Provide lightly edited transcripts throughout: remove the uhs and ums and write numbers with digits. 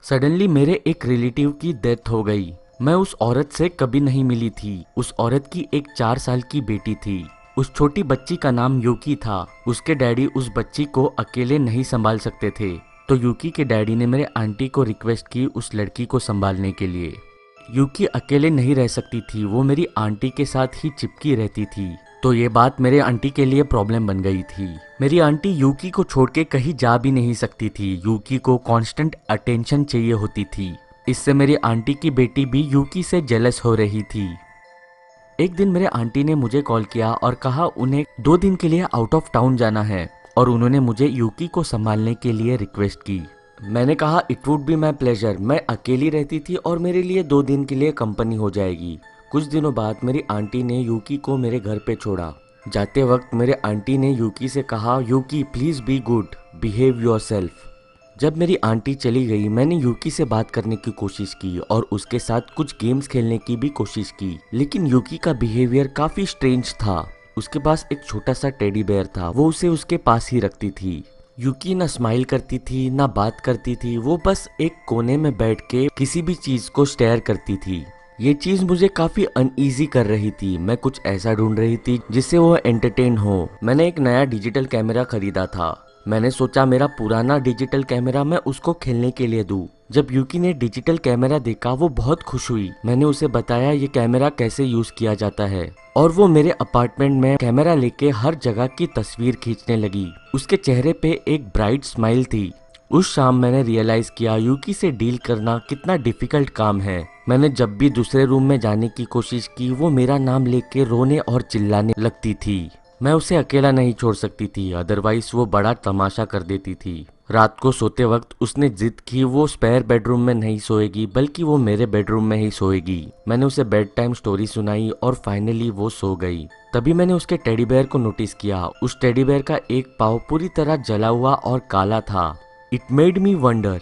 Suddenly मेरे एक relative की डेथ हो गई। मैं उस औरत से कभी नहीं मिली थी। उस औरत की एक 4 साल की बेटी थी। उस छोटी बच्ची का नाम यूकी था। उसके डैडी उस बच्ची को अकेले नहीं संभाल सकते थे, तो यूकी के डैडी ने मेरे आंटी को रिक्वेस्ट की उस लड़की को संभालने के लिए। यूकी अकेले नहीं रह सकती थी, वो मेरी आंटी के साथ ही चिपकी रहती थी। तो ये बात मेरे आंटी के लिए प्रॉब्लम बन गई थी। मेरी आंटी यूकी को छोड़ के कहीं जा भी नहीं सकती थी। यूकी को कांस्टेंट अटेंशन चाहिए होती थी। इससे मेरी आंटी की बेटी भी यूकी से जेलस हो रही थी। एक दिन मेरे आंटी ने मुझे कॉल किया और कहा उन्हें 2 दिन के लिए आउट ऑफ टाउन जाना है और उन्होंने मुझे यूकी को संभालने के लिए रिक्वेस्ट की। मैंने कहा it would be my pleasure. मैं अकेली रहती थी और मेरे लिए 2 दिन के लिए कंपनी हो जाएगी। कुछ दिनों बाद मेरी आंटी ने यूकी को मेरे घर पे छोड़ा। जाते वक्त मेरे आंटी ने यूकी से कहा, Yuki please be good, behave yourself. जब मेरी आंटी चली गई, मैंने यूकी से बात करने की कोशिश की और उसके साथ कुछ गेम्स खेलने की भी कोशिश की, लेकिन यूकी का बिहेवियर काफी स्ट्रेंज था। उसके पास एक छोटा सा टेडी बेयर था, वो उसे उसके पास ही रखती थी। यूकी ना स्माइल करती थी ना बात करती थी, वो बस एक कोने में बैठ के किसी भी चीज को स्टेयर करती थी। ये चीज मुझे काफी अनईजी कर रही थी। मैं कुछ ऐसा ढूंढ रही थी जिससे वो एंटरटेन हो। मैंने एक नया डिजिटल कैमरा खरीदा था। मैंने सोचा मेरा पुराना डिजिटल कैमरा मैं उसको खेलने के लिए दूं। जब यूकी ने डिजिटल कैमरा देखा, वो बहुत खुश हुई। मैंने उसे बताया ये कैमरा कैसे यूज किया जाता है और वो मेरे अपार्टमेंट में कैमरा लेके हर जगह की तस्वीर खींचने लगी। उसके चेहरे पे एक ब्राइट स्माइल थी। उस शाम मैंने रियलाइज किया यूकी से डील करना कितना डिफिकल्ट काम है। मैंने जब भी दूसरे रूम में जाने की कोशिश की, वो मेरा नाम लेके रोने और चिल्लाने लगती थी। मैं उसे अकेला नहीं छोड़ सकती थी, अदरवाइज वो बड़ा तमाशा कर देती थी। रात को सोते वक्त उसने जिद की वो स्पेयर बेडरूम में नहीं सोएगी, बल्कि वो मेरे बेडरूम में ही सोएगी। मैंने उसे बेड टाइम स्टोरी सुनाई और फाइनली वो सो गई। तभी मैंने उसके टेडी बेयर को नोटिस किया। उस टेडी बेयर का एक पाँव पूरी तरह जला हुआ और काला था। It made me wonder.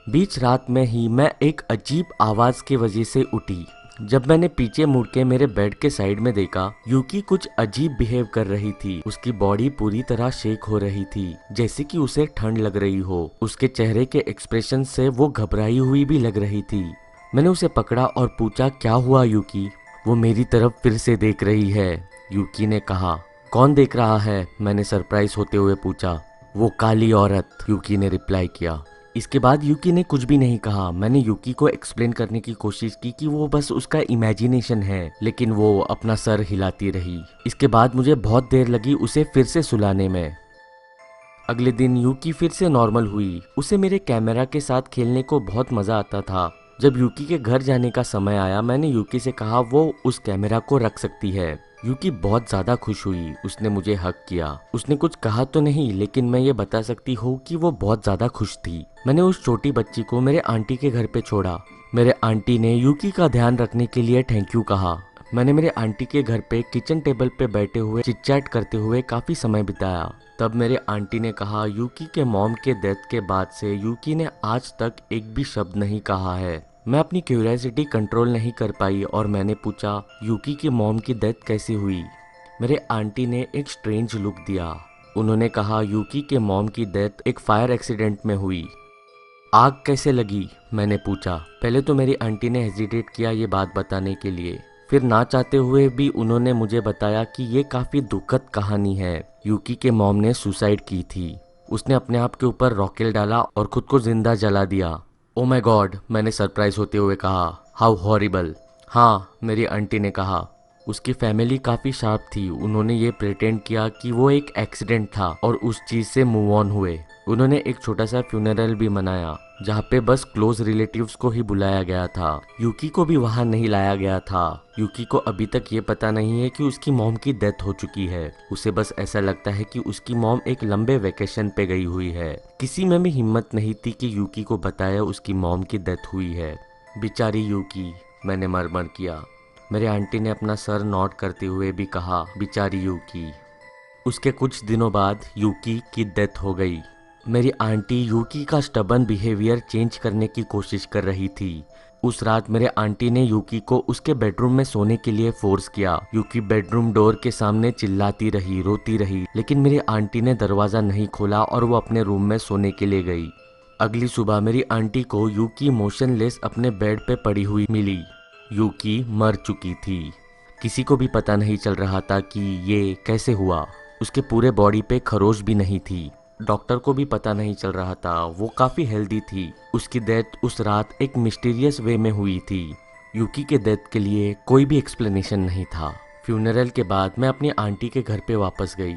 बीच रात में ही मैं एक अजीब आवाज की वजह से उठी। जब मैंने पीछे मुड़ के मेरे बेड के साइड में देखा, यूकी कुछ अजीब बिहेव कर रही थी। उसकी बॉडी पूरी तरह शेक हो रही थी, जैसे कि उसे ठंड लग रही हो। उसके चेहरे के एक्सप्रेशन से वो घबराई हुई भी लग रही थी। मैंने उसे पकड़ा और पूछा, क्या हुआ यूकी? वो मेरी तरफ फिर से देख रही है, यूकी ने कहा। कौन देख रहा है? मैंने सरप्राइज होते हुए पूछा। वो काली औरत, यूकी ने रिप्लाई किया। इसके बाद यूकी ने कुछ भी नहीं कहा। मैंने यूकी को एक्सप्लेन करने की कोशिश की कि वो बस उसका इमेजिनेशन है, लेकिन वो अपना सर हिलाती रही। इसके बाद मुझे बहुत देर लगी उसे फिर से सुलाने में। अगले दिन यूकी फिर से नॉर्मल हुई। उसे मेरे कैमरा के साथ खेलने को बहुत मजा आता था। जब यूकी के घर जाने का समय आया, मैंने यूकी से कहा वो उस कैमरा को रख सकती है। यूकी बहुत ज्यादा खुश हुई। उसने मुझे हग किया। उसने कुछ कहा तो नहीं, लेकिन मैं ये बता सकती हूँ कि वो बहुत ज्यादा खुश थी। मैंने उस छोटी बच्ची को मेरे आंटी के घर पे छोड़ा। मेरे आंटी ने यूकी का ध्यान रखने के लिए थैंक यू कहा। मैंने मेरे आंटी के घर पे किचन टेबल पे बैठे हुए चिट चैट करते हुए काफी समय बिताया। तब मेरे आंटी ने कहा, यूकी के मॉम के डेथ के बाद से यूकी ने आज तक एक भी शब्द नहीं कहा है। मैं अपनी क्यूरियोसिटी कंट्रोल नहीं कर पाई और मैंने पूछा, यूकी की मॉम की डेथ कैसे हुई? मेरे आंटी ने एक स्ट्रेंज लुक दिया। उन्होंने कहा, यूकी के मॉम की डेथ एक फायर एक्सीडेंट में हुई। आग कैसे लगी? मैंने पूछा। पहले तो मेरी आंटी ने हेजिटेट किया ये बात बताने के लिए, फिर ना चाहते हुए भी उन्होंने मुझे बताया कि ये काफी दुखद कहानी है। यूकी के मॉम ने सुसाइड की थी। उसने अपने आप के ऊपर रॉकेल डाला और खुद को जिंदा जला दिया। ओ माय गॉड, मैंने सरप्राइज होते हुए कहा। How horrible. हाँ, मेरी आंटी ने कहा। उसकी फैमिली काफी शार्प थी। उन्होंने ये प्रिटेंड किया कि वो एक एक्सीडेंट था और उस चीज से मूव ऑन हुए। उन्होंने एक छोटा सा फ्यूनरल भी मनाया, जहाँ पे बस क्लोज रिलेटिव्स को ही बुलाया गया था। यूकी को भी वहाँ नहीं लाया गया था। यूकी को अभी तक ये पता नहीं है कि उसकी मॉम की डेथ हो चुकी है। उसे बस ऐसा लगता है कि उसकी मॉम एक लंबे वेकेशन पे गई हुई है। किसी में भी हिम्मत नहीं थी कि यूकी को बताया उसकी मॉम की डेथ हुई है। बेचारी यूकी, मैंने मरमर किया। मेरे आंटी ने अपना सर नॉड करते हुए भी कहा, बेचारी यूकी। उसके कुछ दिनों बाद यूकी की डेथ हो गई। मेरी आंटी यूकी का स्टबन बिहेवियर चेंज करने की कोशिश कर रही थी। उस रात मेरे आंटी ने यूकी को उसके बेडरूम में सोने के लिए फोर्स किया। यूकी बेडरूम डोर के सामने चिल्लाती रही, रोती रही, लेकिन मेरी आंटी ने दरवाजा नहीं खोला और वो अपने रूम में सोने के लिए गई। अगली सुबह मेरी आंटी को यूकी मोशनलेस अपने बेड पे पड़ी हुई मिली। यूकी मर चुकी थी। किसी को भी पता नहीं चल रहा था कि ये कैसे हुआ। उसके पूरे बॉडी पे खरोच भी नहीं थी। डॉक्टर को भी पता नहीं चल रहा था, वो काफ़ी हेल्दी थी। उसकी डेथ उस रात एक मिस्टीरियस वे में हुई थी। यूकी के डेथ के लिए कोई भी एक्सप्लेनेशन नहीं था। फ्यूनरल के बाद मैं अपनी आंटी के घर पे वापस गई।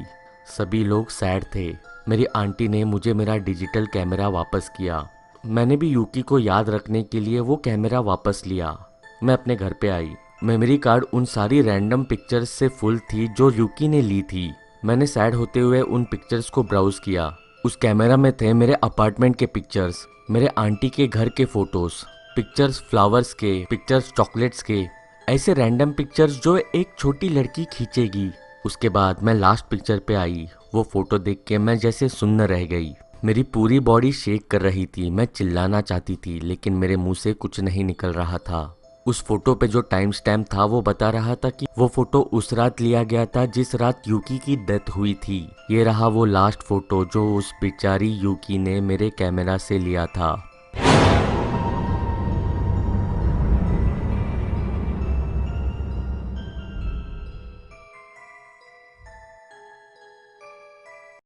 सभी लोग सैड थे। मेरी आंटी ने मुझे मेरा डिजिटल कैमरा वापस किया। मैंने भी यूकी को याद रखने के लिए वो कैमरा वापस लिया। मैं अपने घर पे आई। मेमोरी कार्ड उन सारी रैंडम पिक्चर्स से फुल थी जो यूकी ने ली थी। मैंने सैड होते हुए उन पिक्चर्स को ब्राउज किया। उस कैमरा में थे मेरे अपार्टमेंट के पिक्चर्स, मेरे आंटी के घर के फोटोज, पिक्चर्स फ्लावर्स के, पिक्चर्स चॉकलेट्स के, ऐसे रैंडम पिक्चर्स जो एक छोटी लड़की खींचेगी। उसके बाद मैं लास्ट पिक्चर पे आई। वो फोटो देख के मैं जैसे सुन्न रह गई। मेरी पूरी बॉडी शेक कर रही थी। मैं चिल्लाना चाहती थी लेकिन मेरे मुंह से कुछ नहीं निकल रहा था। उस फोटो पे जो टाइम स्टैम्प था वो बता रहा था कि वो फोटो उस रात लिया गया था जिस रात यूकी की डेथ हुई थी। ये रहा वो लास्ट फोटो जो उस बेचारी यूकी ने मेरे कैमरा से लिया था।